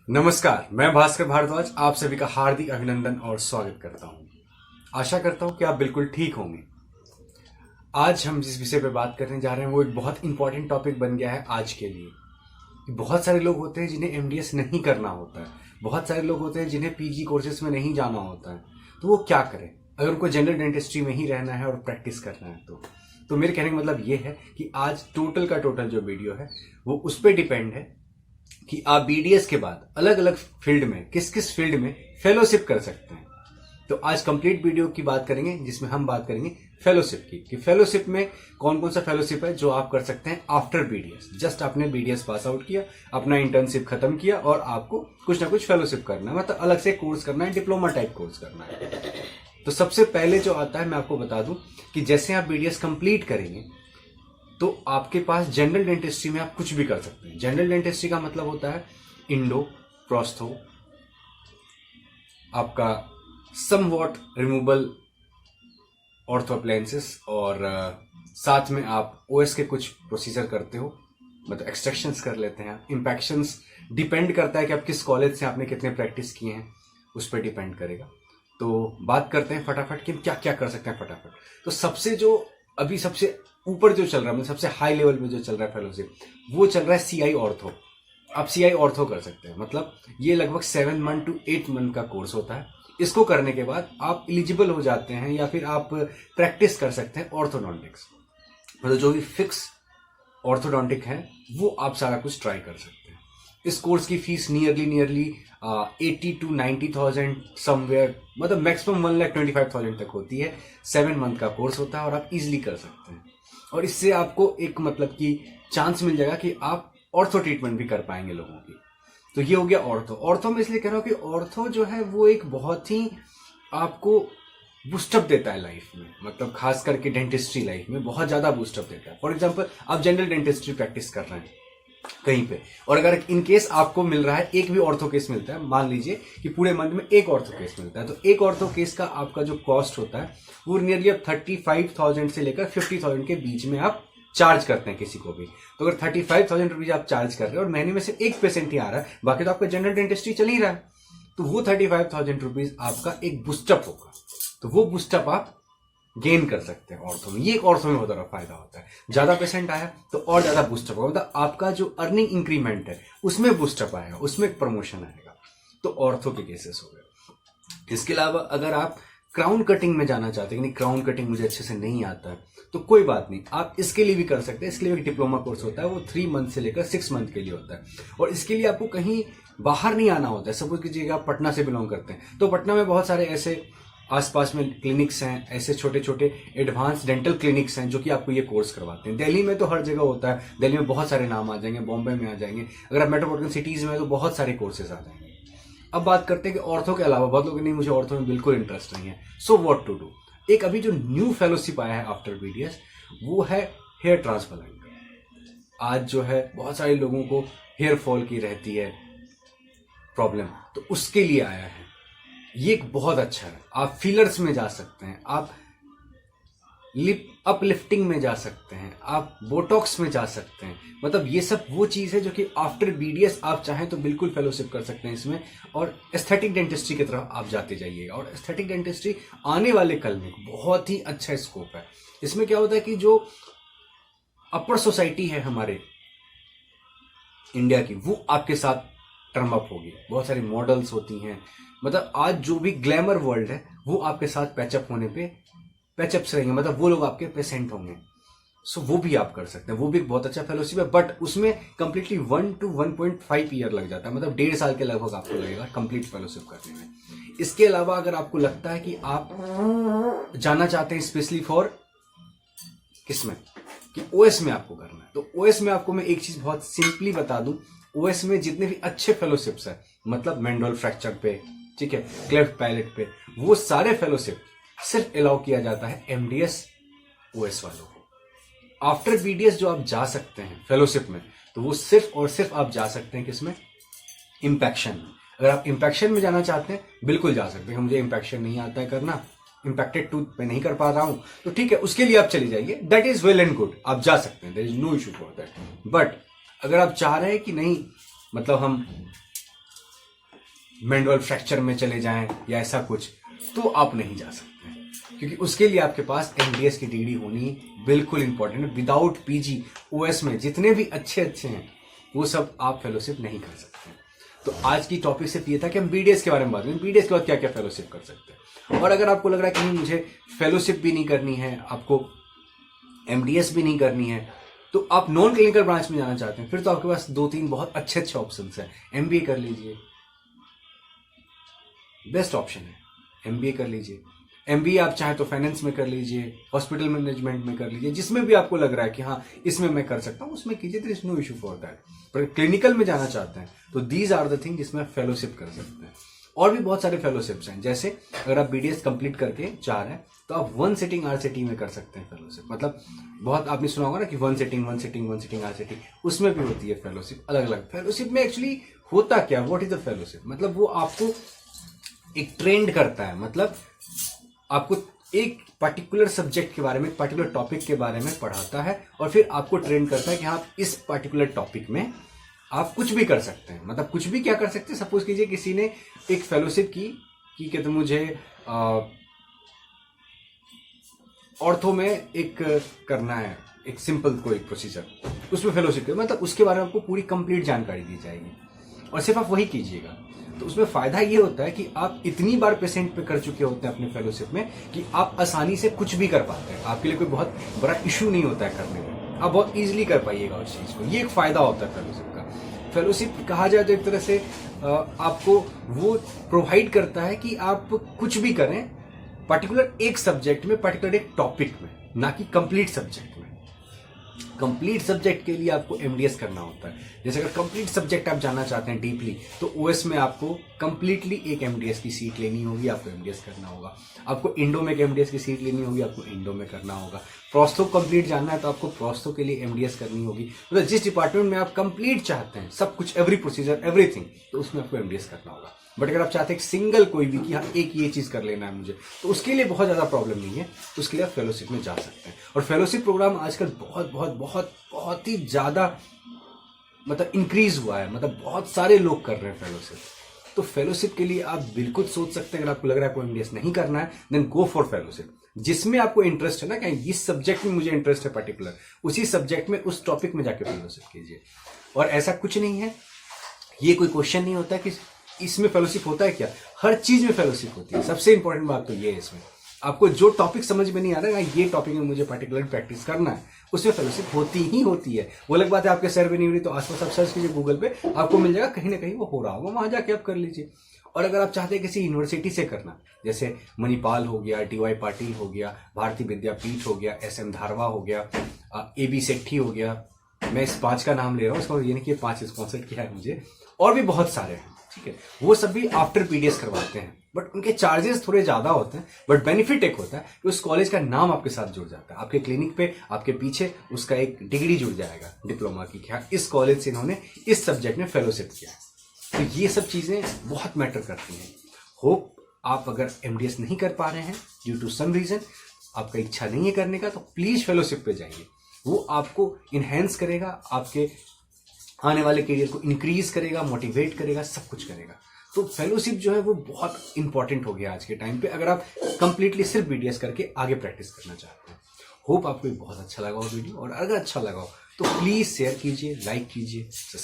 नमस्कार, मैं भास्कर भारद्वाज आप सभी का हार्दिक अभिनंदन और स्वागत करता हूं। आशा करता हूं कि आप बिल्कुल ठीक होंगे। आज हम जिस विषय पर बात करने जा रहे हैं वो एक बहुत इंपॉर्टेंट टॉपिक बन गया है आज के लिए। बहुत सारे लोग होते हैं जिन्हें एमडीएस नहीं करना होता है, बहुत सारे लोग होते हैं जिन्हें पीजी कोर्सेज में नहीं जाना होता है, तो वो क्या करें अगर उनको जनरल डेंटिस्ट्री में ही रहना है और प्रैक्टिस करना है। तो मेरे कहने का मतलब ये है कि आज टोटल का टोटल जो वीडियो है वो उस पर डिपेंड है कि आप बीडीएस के बाद अलग अलग फील्ड में किस किस फील्ड में फेलोशिप कर सकते हैं। तो आज कंप्लीट वीडियो की बात करेंगे जिसमें हम बात करेंगे फेलोशिप की कि फेलोशिप में कौन कौन सा फेलोशिप है जो आप कर सकते हैं आफ्टर बीडीएस। जस्ट आपने बीडीएस पास आउट किया, अपना इंटर्नशिप खत्म किया और आपको कुछ ना कुछ फेलोशिप करना है, मतलब अलग से कोर्स करना है, डिप्लोमा टाइप कोर्स करना है। तो सबसे पहले जो आता है मैं आपको बता दूं कि जैसे आप बीडीएस कंप्लीट करेंगे तो आपके पास जनरल डेंटिस्ट्री में आप कुछ भी कर सकते हैं। जनरल डेंटिस्ट्री का मतलब होता है इंडो, प्रोस्थो, आपका समवॉट रिमूवल ऑर्थोप्लेंसिस और साथ में आप ओएस के कुछ प्रोसीजर करते हो, मतलब एक्सट्रैक्शंस कर लेते हैं। इंपैक्शंस डिपेंड करता है कि आप किस कॉलेज से आपने कितने प्रैक्टिस किए हैं, उस पर डिपेंड करेगा। तो बात करते हैं फटाफट कि हम क्या क्या कर सकते हैं फटाफट। तो सबसे जो अभी सबसे ऊपर जो चल रहा है, मतलब सबसे हाई लेवल पे जो चल रहा है फेलोशिप, वो चल रहा है सीआई ऑर्थो। आप सीआई ऑर्थो कर सकते हैं, मतलब ये लगभग 7 मंथ टू 8 मंथ का कोर्स होता है। इसको करने के बाद आप एलिजिबल हो जाते हैं या फिर आप प्रैक्टिस कर सकते हैं ऑर्थोडोंटिक्स, मतलब जो भी फिक्स ऑर्थोडोंटिक है वो आप सारा कुछ ट्राई कर सकते हैं। इस कोर्स की फीस नियरली 80 to 90,000 समवेयर, मतलब मैक्सिमम 1,25,000 तक होती है। 7 मंथ का कोर्स होता है और आप इजिली कर सकते हैं। और इससे आपको एक मतलब कि चांस मिल जाएगा कि आप ऑर्थो ट्रीटमेंट भी कर पाएंगे लोगों की। तो ये हो गया ऑर्थो। ऑर्थो में इसलिए कह रहा हूं कि ऑर्थो जो है वो एक बहुत ही आपको बूस्टअप देता है लाइफ में, मतलब खास करके डेंटिस्ट्री लाइफ में बहुत ज्यादा बूस्टअप देता है। फॉर एग्जांपल आप जनरल डेंटिस्ट्री प्रैक्टिस कर रहे हैं कहीं पे, और अगर इन केस आपको मिल रहा है एक भी ऑर्थो केस मिलता है, मान लीजिए कि पूरे मंथ में एक ऑर्थो केस मिलता है, तो एक ऑर्थो केस का आपका जो कॉस्ट होता है वो नियरली 35,000 से लेकर 50,000 के बीच में आप चार्ज करते हैं किसी को भी। तो अगर 35,000 रुपीज आप चार्ज कर रहे हैं और महीने में सिर्फ एक पेशेंट ही आ रहा है, बाकी तो आपका जनरल डेंटिस्ट्री चल ही रहा है, तो वो 35,000 रुपीज आपका एक बूस्टअप होगा। तो वो बूस्टअप आप गेन कर सकते हैं ऑर्थो में। ये एक ऑर्थो में बहुत बड़ा फायदा होता है। ज्यादा पेशेंट आया तो और ज्यादा बूस्टअप होगा, मतलब आपका जो अर्निंग इंक्रीमेंट है उसमें बूस्टअप आएगा, उसमें एक प्रमोशन आएगा। तो ऑर्थो के केसेस हो गए। इसके अलावा अगर आप क्राउन कटिंग में जाना चाहते हैं, नहीं क्राउन कटिंग मुझे अच्छे से नहीं आता है, तो कोई बात नहीं, आप इसके लिए भी कर सकते हैं। इसके लिए एक डिप्लोमा कोर्स होता है, वो 3 मंथ से लेकर 6 मंथ के लिए होता है। और इसके लिए आपको कहीं बाहर नहीं आना होता है। सपोज कीजिएगा आप पटना से बिलोंग करते हैं, तो पटना में बहुत सारे ऐसे आसपास में क्लिनिक्स हैं, ऐसे छोटे छोटे एडवांस डेंटल क्लिनिक्स हैं जो कि आपको ये कोर्स करवाते हैं। दिल्ली में तो हर जगह होता है, दिल्ली में बहुत सारे नाम आ जाएंगे, बॉम्बे में आ जाएंगे, अगर आप मेट्रोपॉलिटन सिटीज में तो बहुत सारे कोर्सेज आ जाएंगे। अब बात करते हैं कि ऑर्थो के अलावा बहुत लोग नहीं, मुझे ऑर्थो में बिल्कुल इंटरेस्ट नहीं है, सो व्हाट टू डू। एक अभी जो न्यू फेलोशिप आया है आफ्टर बीडीएस वो है हेयर ट्रांसप्लांट। आज जो है बहुत सारे लोगों को हेयर फॉल की रहती है प्रॉब्लम, तो उसके लिए आया है। ये एक बहुत अच्छा है। आप फिलर्स में जा सकते हैं, आप लिप अपलिफ्टिंग में जा सकते हैं, आप बोटॉक्स में जा सकते हैं, मतलब ये सब वो चीज है जो कि आफ्टर बीडीएस आप चाहें तो बिल्कुल फेलोशिप कर सकते हैं इसमें। और एस्थेटिक डेंटिस्ट्री की तरफ आप जाते जाइएगा। और एस्थेटिक डेंटिस्ट्री आने वाले कल में बहुत ही अच्छा स्कोप है। इसमें क्या होता है कि जो अपर सोसाइटी है हमारे इंडिया की, वो आपके साथ टर्म अप होगी। बहुत सारी मॉडल्स होती हैं, मतलब आज जो भी ग्लैमर वर्ल्ड है वो आपके साथ पैचअप होने पे पैचअप्स रहेंगे, मतलब वो लोग आपके पेशेंट होंगे। सो वो भी आप कर सकते हैं, वो भी एक बहुत अच्छा फेलोशिप है। बट उसमें कंप्लीटली 1 to 1.5 ईयर लग जाता है, मतलब 1.5 साल के लगभग आपको लगेगा कंप्लीट फेलोशिप करने में। इसके अलावा अगर आपको लगता है कि आप जाना चाहते हैं स्पेशली फॉर किसमें कि ओएस में आपको करना है, तो ओएस में आपको मैं एक चीज बहुत सिंपली बता दूं, ओएस में जितने भी अच्छे फेलोशिप्स है, मतलब मेंडोल फ्रैक्चर पे, ठीक है, क्लेफ्ट पैलेट पे, वो सारे फेलोशिप सिर्फ अलाउ किया जाता है एमडीएस ओएस वालों को। आफ्टर बीडीएस जो आप जा सकते हैं फेलोशिप में, तो वो सिर्फ और सिर्फ आप जा सकते हैं किसमें, इंपैक्शन में। अगर आप इंपैक्शन में जाना चाहते हैं बिल्कुल जा सकते हैं। मुझे इंपैक्शन नहीं आता है करना, इंपैक्टेड टूथ पे नहीं कर पा रहा हूं, तो ठीक है, उसके लिए आप चले जाइए, that is well and good, आप जा सकते हैं, there is no issue for that. But अगर आप चाह रहे हैं कि नहीं, मतलब हम मैंडुअल फ्रैक्चर में चले जाएं या ऐसा कुछ, तो आप नहीं जा सकते, क्योंकि उसके लिए आपके पास एमडीएस की डिग्री होनी बिल्कुल इंपॉर्टेंट है। विदाउट पीजी ओएस में जितने भी अच्छे हैं वो सब आप फेलोशिप नहीं कर सकते। तो आज की टॉपिक सिर्फ ये था कि हम बीडीएस के बारे में बात करें, बीडीएस के बाद क्या क्या फेलोशिप कर सकते हैं। और अगर आपको लग रहा है कि नहीं मुझे फेलोशिप भी नहीं करनी है, आपको एमडीएस भी नहीं करनी है, तो आप नॉन क्लिनिकल ब्रांच में जाना चाहते हैं, फिर तो आपके पास 2-3 बहुत अच्छे ऑप्शन है। एमबीए कर लीजिए, बेस्ट ऑप्शन है, एमबीए कर लीजिए। एमबीए आप चाहे तो फाइनेंस में कर लीजिए, हॉस्पिटल मैनेजमेंट में कर लीजिए, जिसमें भी आपको लग रहा है कि हाँ इसमें मैं कर सकता हूँ उसमें कीजिए, there is no issue for that. पर क्लिनिकल में जाना चाहते हैं तो दीज आर द थिंग जिसमें फेलोशिप कर सकते हैं। और भी बहुत सारे फेलोशिप्स हैं, जैसे अगर आप बीडीएस कंप्लीट करके चाह रहे हैं तो आप 1 सिटिंग आरसीटी में कर सकते हैं फेलोशिप। मतलब बहुत आपने सुना होगा ना कि 1 सिटिंग आरसीटी, उसमें भी होती है फेलोशिप। अलग अलग फेलोशिप में एक्चुअली होता क्या, व्हाट इज द फेलोशिप, मतलब वो आपको एक ट्रेंड करता है, मतलब आपको एक पर्टिकुलर सब्जेक्ट के बारे में, एक पर्टिकुलर टॉपिक के बारे में पढ़ाता है और फिर आपको ट्रेन करता है कि आप इस पर्टिकुलर टॉपिक में आप कुछ भी कर सकते हैं। मतलब कुछ भी क्या कर सकते हैं, सपोज कीजिए किसी ने एक फेलोशिप की कि कहते मुझे ऑर्थो में एक करना है, एक सिंपल कोई प्रोसीजर, उसमें फेलोशिप, मतलब उसके बारे में आपको पूरी कंप्लीट जानकारी दी जाएगी और सिर्फ आप वही कीजिएगा। तो उसमें फायदा ये होता है कि आप इतनी बार पेशेंट पे कर चुके होते हैं अपने फेलोशिप में कि आप आसानी से कुछ भी कर पाते हैं। आपके लिए कोई बहुत बड़ा इशू नहीं होता है करने में, आप बहुत इजीली कर पाइएगा उस चीज को। ये एक फायदा होता है फेलोशिप का। फेलोशिप कहा जाए तो एक तरह से आपको वो प्रोवाइड करता है कि आप कुछ भी करें पर्टिकुलर एक सब्जेक्ट में, पर्टिकुलर एक टॉपिक में, ना कि कंप्लीट सब्जेक्ट में। कंप्लीट सब्जेक्ट के लिए आपको एमडीएस करना होता है। जैसे अगर कंप्लीट सब्जेक्ट आप जानना चाहते हैं डीपली, तो ओएस में आपको कंप्लीटली एक एमडीएस की सीट लेनी होगी, आपको एमडीएस करना होगा। आपको इंडो में एक एमडीएस की सीट लेनी होगी, आपको इंडो में करना होगा। प्रोस्थो कंप्लीट जानना है तो आपको प्रोस्थो के लिए एमडीएस करनी होगी। मतलब जिस डिपार्टमेंट में आप कंप्लीट चाहते हैं सब कुछ, एवरी प्रोसीजर एवरीथिंग, तो उसमें आपको एमडीएस करना होगा। बट अगर आप चाहते हैं सिंगल कोई भी कि हाँ एक ये चीज कर लेना है मुझे, तो उसके लिए बहुत ज्यादा प्रॉब्लम नहीं है, उसके लिए आप फेलोशिप में जा सकते हैं। और फेलोशिप प्रोग्राम आजकल बहुत बहुत बहुत बहुत ही ज्यादा मतलब इंक्रीज हुआ है, मतलब बहुत सारे लोग कर रहे हैं फेलोशिप। तो फेलोशिप के लिए आप बिल्कुल सोच सकते हैं, अगर आपको लग रहा है कोई एमडीएस नहीं करना है, देन गो फॉर फेलोशिप। जिसमें आपको इंटरेस्ट है ना, कि इस सब्जेक्ट में मुझे इंटरेस्ट है पर्टिकुलर, उसी सब्जेक्ट में उस टॉपिक में जाके फेलोशिप कीजिए। और ऐसा कुछ नहीं है, ये कोई क्वेश्चन नहीं होता कि इसमें फेलोशिप होता है क्या, हर चीज में फेलोशिप होती है। सबसे इंपॉर्टेंट बात तो ये है, इसमें आपको जो टॉपिक समझ में नहीं आ रहा है, ये टॉपिक में मुझे पर्टिकुलर प्रैक्टिस करना है, उसमें फेलोशिप होती ही होती है। वो अलग बात है आपके सर पे नहीं हो रही तो आसपास आप सर्च कीजिए गूगल पे, आपको मिल जाएगा, कहीं ना कहीं वो हो रहा होगा, वहां जाके आप कर लीजिए। और अगर आप चाहते हैं किसी यूनिवर्सिटी से करना, जैसे मणिपाल हो गया, डीवाई पाटिल हो गया, भारतीय विद्यापीठ हो गया, SM धारवा हो गया, AB सेट्ठी हो गया, मैं इस 5 का नाम ले रहा हूँ, इसका ये नहीं कि 5 स्पॉन्सर किया है मुझे, और भी बहुत सारे हैं, ठीक है। वो सब भी आफ्टर पीडीएस करवाते हैं, बट उनके चार्जेस थोड़े ज्यादा होते हैं। बट बेनिफिट एक होता है कि उस कॉलेज का नाम आपके साथ जुड़ जाता है, आपके क्लिनिक पे, आपके पीछे उसका एक डिग्री जुड़ जाएगा डिप्लोमा की, क्या इस कॉलेज से इन्होंने इस सब्जेक्ट में फेलोशिप किया है। तो ये सब चीजें बहुत मैटर करती हैं। होप आप अगर एमडीएस नहीं कर पा रहे हैं ड्यू टू सम रीजन, आपका इच्छा नहीं है करने का, तो प्लीज फेलोशिप पे जाइए। वो आपको इनहेंस करेगा, आपके आने वाले करियर को इंक्रीज करेगा, मोटिवेट करेगा, सब कुछ करेगा। तो फेलोशिप जो है वो बहुत इंपॉर्टेंट हो गया आज के टाइम पे, अगर आप कंप्लीटली सिर्फ बीडीएस करके आगे प्रैक्टिस करना चाहते हैं। होप आपको बहुत अच्छा लगा वो वीडियो, और अगर अच्छा लगा हो तो प्लीज शेयर कीजिए, लाइक कीजिए, सब्सक्राइब